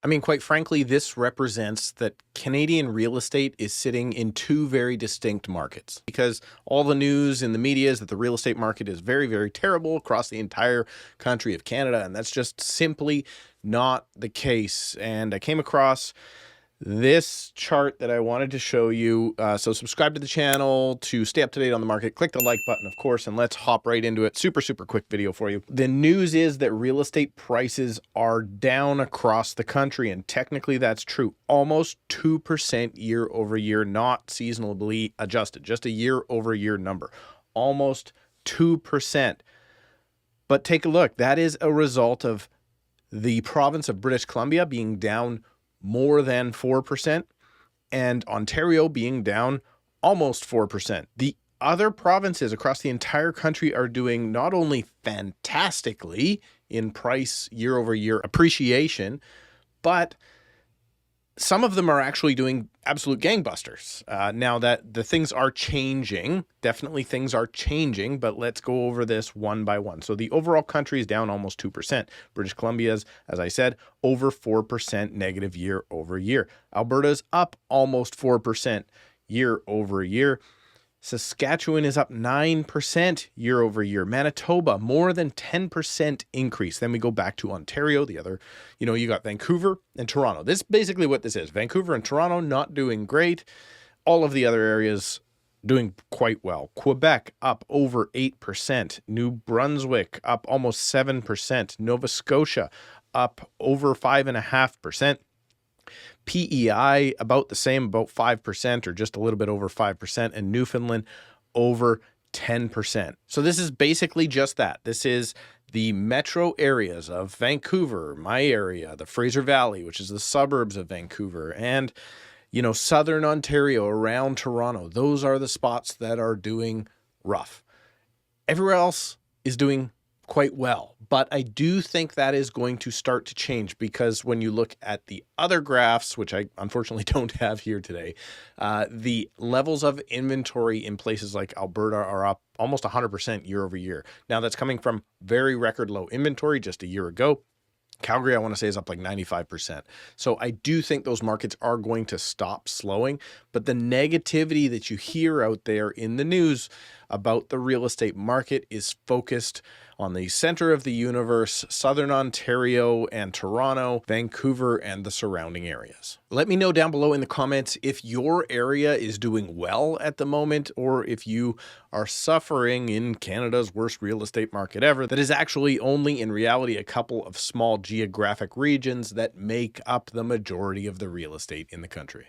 I mean, quite frankly, this represents that Canadian real estate is sitting in two very distinct markets because all the news in the media is that the real estate market is very, very terrible across the entire country of Canada. And that's just simply not the case. And I came across this chart that I wanted to show you. So subscribe to the channel to stay up to date on the market. Click the like button, of course, and let's hop right into it. Super, super quick video for you. The news is that real estate prices are down across the country, and technically that's true. Almost 2% year over year, not seasonally adjusted, just a year over year number. Almost 2%. But take a look. That is a result of the province of British Columbia being down more than 4%, and Ontario being down almost 4%. The other provinces across the entire country are doing not only fantastically in price year over year appreciation, but some of them are actually doing absolute gangbusters. Now that the things are changing, definitely things are changing, but let's go over this one by one. So the overall country is down almost 2%. British Columbia's, as I said, over 4% negative year over year. Alberta's up almost 4% year over year. Saskatchewan is up 9% year over year. Manitoba, more than 10% increase. Then we go back to Ontario, the other, you got Vancouver and Toronto. This is basically what this is. Vancouver and Toronto not doing great. All of the other areas doing quite well. Quebec up over 8%. New Brunswick up almost 7%. Nova Scotia up over 5.5%. PEI about the same, about 5% or just a little bit over 5%, and Newfoundland over 10%. So this is basically just that. This is the metro areas of Vancouver, my area, the Fraser Valley, which is the suburbs of Vancouver, and southern Ontario around Toronto. Those are the spots that are doing rough. Everywhere else is doing quite well, but I do think that is going to start to change, because when you look at the other graphs, which I unfortunately don't have here today, the levels of inventory in places like Alberta are up almost 100% year over year. Now that's coming from very record low inventory just a year ago. Calgary, I want to say, is up like 95%. So I do think those markets are going to stop slowing, but the negativity that you hear out there in the news about the real estate market is focused on the center of the universe, southern Ontario and Toronto, Vancouver, and the surrounding areas. Let me know down below in the comments if your area is doing well at the moment, or if you are suffering in Canada's worst real estate market ever that is actually only in reality a couple of small geographic regions that make up the majority of the real estate in the country.